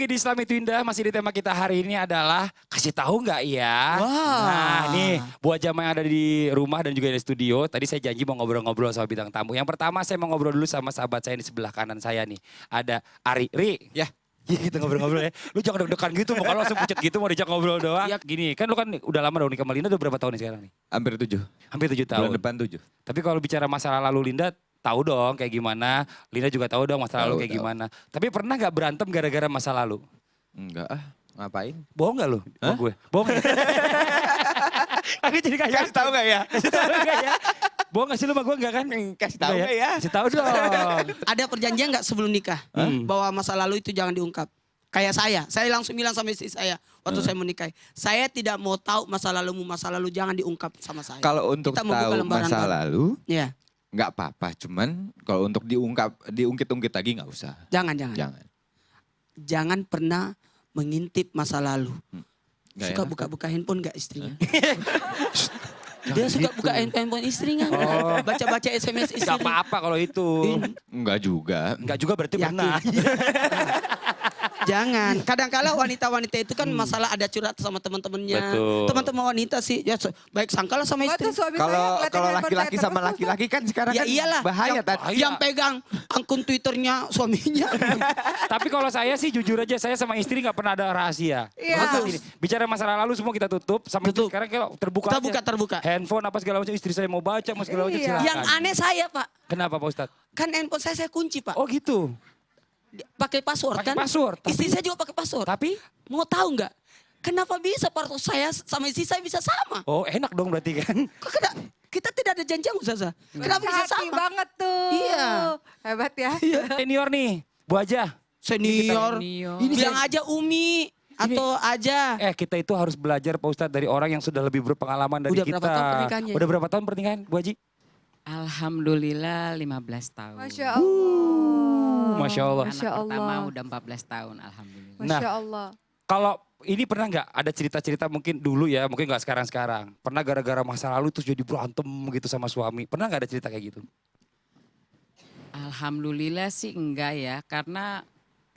di Islam itu Indah, masih di tema kita hari ini adalah kasih tahu nggak ya? Wah. Nah nih buat jamaah yang ada di rumah dan juga di studio, tadi saya janji mau ngobrol-ngobrol sama bintang tamu. Yang pertama saya mau ngobrol dulu sama sahabat saya di sebelah kanan saya nih. Ada Ari. Ri. Ya. Iya kita ngobrol-ngobrol ya. Lu jangan deg-degan gitu, mau kalau langsung pucet gitu mau dijak ngobrol doang. Ya. Gini, kan lu kan udah lama dong nikah sama Linda, udah berapa tahun nih sekarang nih? Hampir 7. Hampir 7 tahun. Bulan depan 7. Tapi kalau bicara masalah lalu Linda, tahu dong kayak gimana. Linda juga tahu dong masa lalu kayak Tahu. gimana. Tapi pernah gak berantem gara-gara masa lalu? Enggak ah, ngapain? Bohong gak lu? Sama gue? Bohong gak? Aku jadi kayak Kasih tahu gak ya? Kasih tahu gak ya? Bohong gak sih lu sama gue enggak kan? Kasih tahu Enggak gak ya? Kasih tahu dong. Ada perjanjian nggak sebelum nikah? Bahwa masa lalu itu jangan diungkap. Kayak saya langsung bilang sama istri saya waktu saya menikahi. Saya tidak mau tahu masa lalu jangan diungkap sama saya. Kalau untuk Kita membuka tahu lembaran masa baru. lalu, Ya, nggak apa-apa. Cuman kalau untuk diungkit-ungkit lagi nggak usah. jangan. Jangan. Jangan pernah mengintip masa lalu. Nggak Suka enak. buka-buka handphone gak istrinya? Dia suka buka handphone istrinya. Baca-baca SMS istri. Gak apa-apa kalau itu. Enggak juga. Enggak juga berarti Yakin. pernah. Jangan. Kadang-kala wanita-wanita itu kan masalah ada curhat sama teman-temannya. Betul. Teman-teman wanita sih ya baik sangkalah sama istri. Kalau laki-laki sama laki-laki kan sekarang Ya kan iyalah. bahaya yang, tadi. yang pegang akun Twitternya suaminya. Tapi kalau saya sih jujur aja saya sama istri gak pernah ada rahasia. Iya. Maksudnya gini, bicara masalah lalu semua kita tutup. Sama istri Tutup. sekarang kalau terbuka aja. Terbuka. Handphone apa segala macam istri saya mau baca, mau segala macam Iya. silakan. Yang aneh saya Pak, Kenapa Pak Ustadz? kan handphone saya kunci Pak. Oh gitu. Pakai password Pakai kan. password, tapi- Istri saya juga pakai password. Tapi? Mau tahu nggak? Kenapa bisa password saya sama istri saya bisa sama? Oh enak dong berarti kan. Kok kita tidak ada janjian Ustazah. Kenapa bisa Hati sama? banget tuh. Iya. Hebat ya. Senior nih, Bu Aja. Senior. Senior. Ini bilang aja Umi atau aja. Kita itu harus belajar Pak Ustadz dari orang yang sudah lebih berpengalaman dari Udah kita. berapa tahun pernikahannya? Udah berapa tahun pernikahan Bu Haji? Alhamdulillah 15 tahun. Masya Allah. Masya Allah. Anak Masya Allah. pertama udah 14 tahun alhamdulillah. Masya Allah. Kalau ini pernah nggak ada cerita-cerita mungkin dulu ya, mungkin nggak sekarang-sekarang. Pernah gara-gara masa lalu terus jadi berantem gitu sama suami. Pernah nggak ada cerita kayak gitu? Alhamdulillah sih enggak ya, karena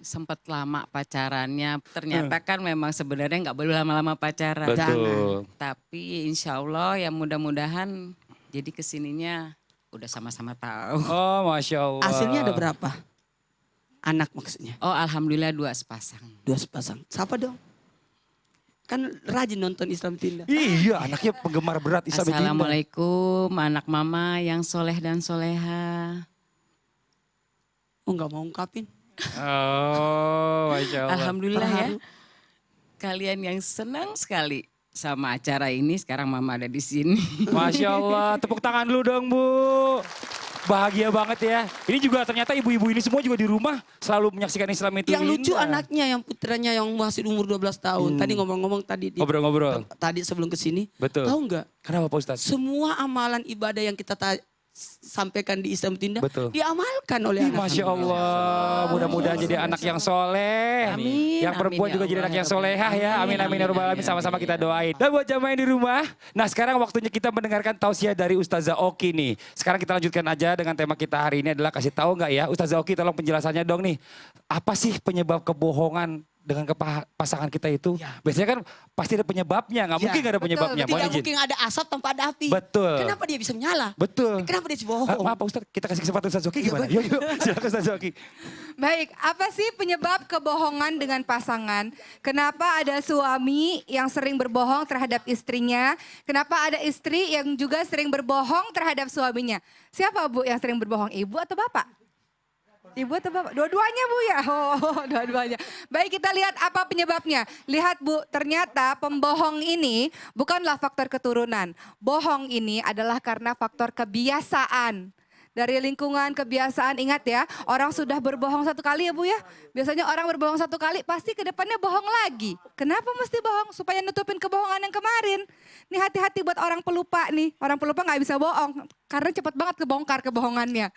sempat lama pacarannya. Ternyata kan memang sebenarnya nggak boleh lama-lama pacaran. Betul. Tapi insya Allah ya mudah-mudahan jadi kesininya udah sama-sama tahu. Oh Masya Allah. Hasilnya ada berapa? Anak maksudnya. Oh alhamdulillah 2 sepasang. 2 sepasang. Siapa dong? Kan rajin nonton Islam Tindak. Iya anaknya penggemar berat Islam itu. Assalamualaikum anak mama yang soleh dan soleha. Oh nggak mau ungkapin. Oh Masya Allah. Alhamdulillah ya. Terharu. Kalian yang senang sekali sama acara ini, sekarang mama ada di sini. Masya Allah. Tepuk tangan dulu dong Bu. Bahagia banget ya. Ini juga ternyata ibu-ibu ini semua juga di rumah selalu menyaksikan Islam itu Yang lucu Indah. anaknya yang putranya yang masih umur 12 tahun. Tadi ngomong-ngomong tadi Ngobrol-ngobrol. tadi sebelum kesini. Betul. Tahu nggak? Kenapa Pak Ustadz? Semua amalan ibadah yang kita sampaikan di Islam Tindak Betul. diamalkan oleh Ih, anak. Masya Allah, mudah-mudahan jadi anak yang soleh. Amin, Yang perempuan amin, juga ya jadi anak Allah, yang ya solehah Rabbi. ya. Amin, amin, ya Rabbal alamin. Sama-sama kita doain. Dan buat jamaah yang di rumah, nah sekarang waktunya kita mendengarkan tausiah dari Ustazah Oki nih. Sekarang kita lanjutkan aja dengan tema kita hari ini adalah kasih tahu nggak ya. Ustazah Oki tolong penjelasannya dong nih. Apa sih penyebab kebohongan dengan pasangan kita itu? Biasanya kan pasti ada penyebabnya, nggak mungkin nggak ada betul. penyebabnya. Tidak Mohon izin. mungkin ada asap tanpa ada api. Betul. Kenapa dia bisa menyala? Betul. Kenapa dia bisa bohong? Maaf Pak Ustadz, kita kasih kesempatan Ustazah Oki gimana? Yuk, silakan Ustazah Oki. Baik, apa sih penyebab kebohongan dengan pasangan? Kenapa ada suami yang sering berbohong terhadap istrinya? Kenapa ada istri yang juga sering berbohong terhadap suaminya? Siapa Bu yang sering berbohong? Ibu atau Bapak? Ibu atau Bapak? Dua-duanya Bu ya? Oh, dua-duanya. Baik, kita lihat apa penyebabnya. Lihat Bu, ternyata pembohong ini bukanlah faktor keturunan. Bohong ini adalah karena faktor kebiasaan. Dari lingkungan, kebiasaan, ingat ya, orang sudah berbohong 1 kali ya Bu ya. Biasanya orang berbohong 1 kali, pasti ke depannya bohong lagi. Kenapa mesti bohong? Supaya nutupin kebohongan yang kemarin. Nih hati-hati buat orang pelupa nih. Orang pelupa nggak bisa bohong, karena cepat banget kebongkar kebohongannya.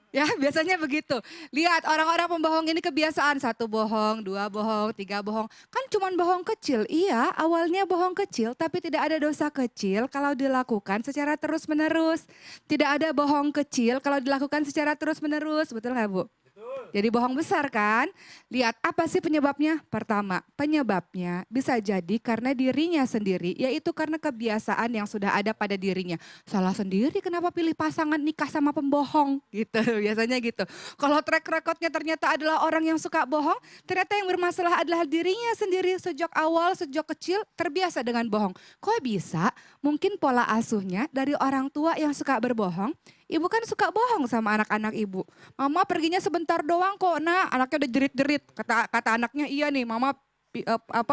Ya biasanya begitu. Lihat orang-orang pembohong ini kebiasaan 1 bohong, 2 bohong, 3 bohong. Kan cuma bohong kecil, iya awalnya bohong kecil tapi tidak ada dosa kecil kalau dilakukan secara terus menerus. Tidak ada bohong kecil kalau dilakukan secara terus menerus, betul nggak Bu? Betul. Jadi bohong besar kan? Lihat apa sih penyebabnya? Pertama, penyebabnya bisa jadi karena dirinya sendiri, yaitu karena kebiasaan yang sudah ada pada dirinya. Salah sendiri kenapa pilih pasangan nikah sama pembohong gitu, biasanya gitu. Kalau track recordnya ternyata adalah orang yang suka bohong, ternyata yang bermasalah adalah dirinya sendiri sejak awal, sejak kecil terbiasa dengan bohong. Kok bisa? Mungkin pola asuhnya dari orang tua yang suka berbohong. Ibu kan suka bohong sama anak-anak ibu. Mama perginya sebentar doang kok, nah anaknya udah jerit-jerit. Kata anaknya iya nih, mama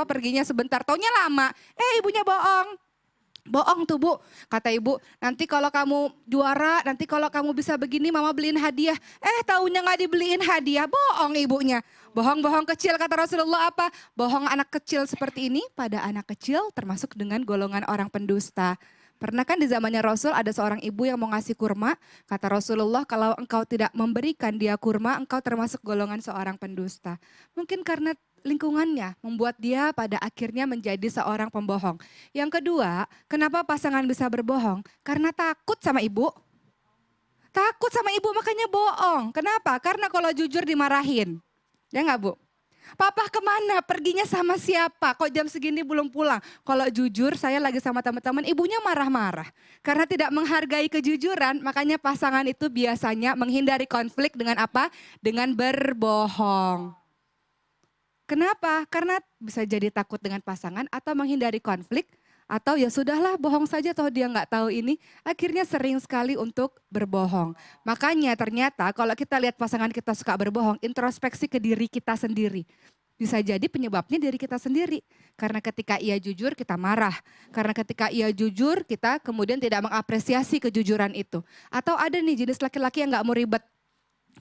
perginya sebentar, taunya lama. Ibunya bohong. Bohong tuh Bu, kata ibu, nanti kalau kamu juara, nanti kalau kamu bisa begini mama beliin hadiah. Taunya gak dibeliin hadiah, bohong ibunya. Bohong-bohong kecil kata Rasulullah apa? Bohong anak kecil seperti ini pada anak kecil termasuk dengan golongan orang pendusta. Pernah kan di zamannya Rasul ada seorang ibu yang mau ngasih kurma. Kata Rasulullah kalau engkau tidak memberikan dia kurma, engkau termasuk golongan seorang pendusta. Mungkin karena lingkungannya membuat dia pada akhirnya menjadi seorang pembohong. Yang kedua, kenapa pasangan bisa berbohong? Karena takut sama ibu. Takut sama ibu makanya bohong. Kenapa? Karena kalau jujur dimarahin. Ya nggak Bu? Papa kemana? Perginya sama siapa? Kok jam segini belum pulang? Kalau jujur saya lagi sama teman-teman, ibunya marah-marah. Karena tidak menghargai kejujuran, makanya pasangan itu biasanya menghindari konflik dengan apa? Dengan berbohong. Kenapa? Karena bisa jadi takut dengan pasangan atau menghindari konflik. Atau ya sudahlah bohong saja toh dia nggak tahu ini. Akhirnya sering sekali untuk berbohong. Makanya ternyata kalau kita lihat pasangan kita suka berbohong, introspeksi ke diri kita sendiri. Bisa jadi penyebabnya dari kita sendiri. Karena ketika ia jujur kita marah. Karena ketika ia jujur kita kemudian tidak mengapresiasi kejujuran itu. Atau ada nih jenis laki-laki yang nggak mau ribet.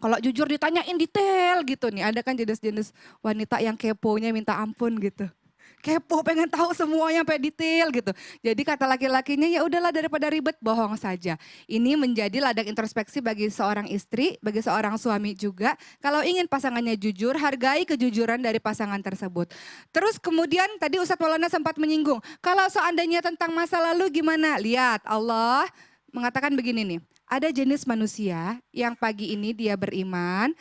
Kalau jujur ditanyain detail gitu nih. Ada kan jenis-jenis wanita yang keponya minta ampun gitu. Kepo pengen tahu semuanya sampai detail gitu. Jadi kata laki-lakinya ya udahlah daripada ribet bohong saja. Ini menjadi ladang introspeksi bagi seorang istri, bagi seorang suami juga. Kalau ingin pasangannya jujur, hargai kejujuran dari pasangan tersebut. Terus kemudian tadi Ustadz Maulana sempat menyinggung, kalau seandainya tentang masa lalu gimana? Lihat Allah mengatakan begini nih, ada jenis manusia yang pagi ini dia beriman,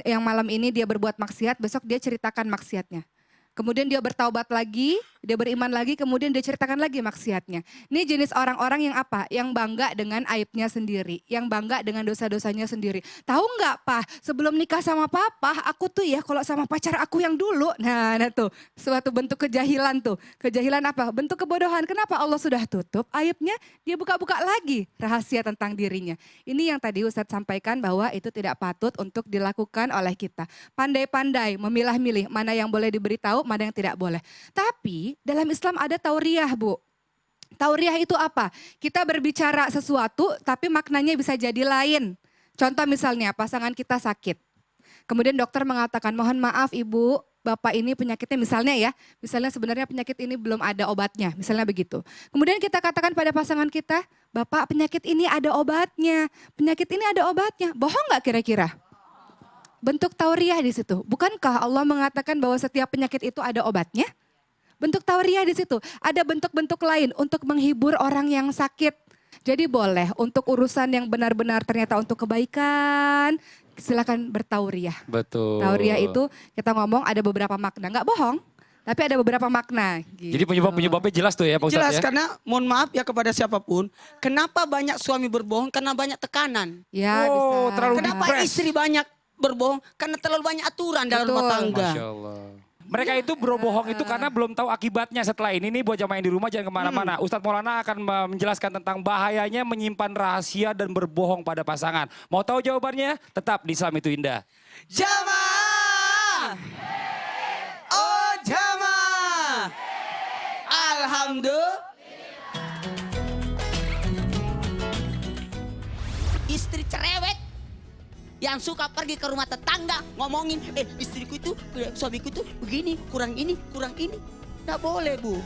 yang malam ini dia berbuat maksiat, besok dia ceritakan maksiatnya. Kemudian dia bertaubat lagi, dia beriman lagi, kemudian dia ceritakan lagi maksiatnya. Ini jenis orang-orang yang apa? Yang bangga dengan aibnya sendiri, yang bangga dengan dosa-dosanya sendiri. Tahu nggak Pak, sebelum nikah sama Papa, aku tuh ya kalau sama pacar aku yang dulu, nah tuh suatu bentuk kejahilan tuh. Kejahilan apa? Bentuk kebodohan. Kenapa Allah sudah tutup aibnya, dia buka-buka lagi rahasia tentang dirinya. Ini yang tadi Ustadz sampaikan bahwa itu tidak patut untuk dilakukan oleh kita. Pandai-pandai memilah-milih mana yang boleh diberitahu, mana yang tidak boleh. Tapi dalam Islam ada tauriah Bu. Tauriah itu apa? Kita berbicara sesuatu tapi maknanya bisa jadi lain. Contoh misalnya pasangan kita sakit. Kemudian dokter mengatakan mohon maaf ibu, bapak ini penyakitnya misalnya ya. Misalnya sebenarnya penyakit ini belum ada obatnya. Misalnya begitu. Kemudian kita katakan pada pasangan kita, bapak penyakit ini ada obatnya. Penyakit ini ada obatnya. Bohong nggak kira-kira? Bentuk tauriah di situ. Bukankah Allah mengatakan bahwa setiap penyakit itu ada obatnya? Bentuk tauriah di situ. Ada bentuk-bentuk lain untuk menghibur orang yang sakit. Jadi boleh untuk urusan yang benar-benar ternyata untuk kebaikan, silakan bertauriah. Betul. Tauriah itu kita ngomong ada beberapa makna, nggak bohong, tapi ada beberapa makna. Gitu. Jadi penyebabnya jelas tuh ya Pak Ustadz Jelas ya? karena mohon maaf ya kepada siapapun, kenapa banyak suami berbohong? Karena banyak tekanan. Ya, Oh, bisa. terlalu Kenapa depres. istri banyak berbohong? Karena terlalu banyak aturan dalam Betul. rumah tangga. Masya Allah. Mereka itu berbohong itu karena belum tahu akibatnya setelah ini nih buat jamaah yang di rumah jangan kemana-mana. Ustadz Maulana akan menjelaskan tentang bahayanya menyimpan rahasia dan berbohong pada pasangan. Mau tahu jawabannya? Tetap di Islam itu Indah. Jamaah! Oh jamaah! Alhamdulillah. Istri cerewet yang suka pergi ke rumah tetangga ngomongin, istriku itu, suamiku itu begini, kurang ini. Nggak boleh Bu.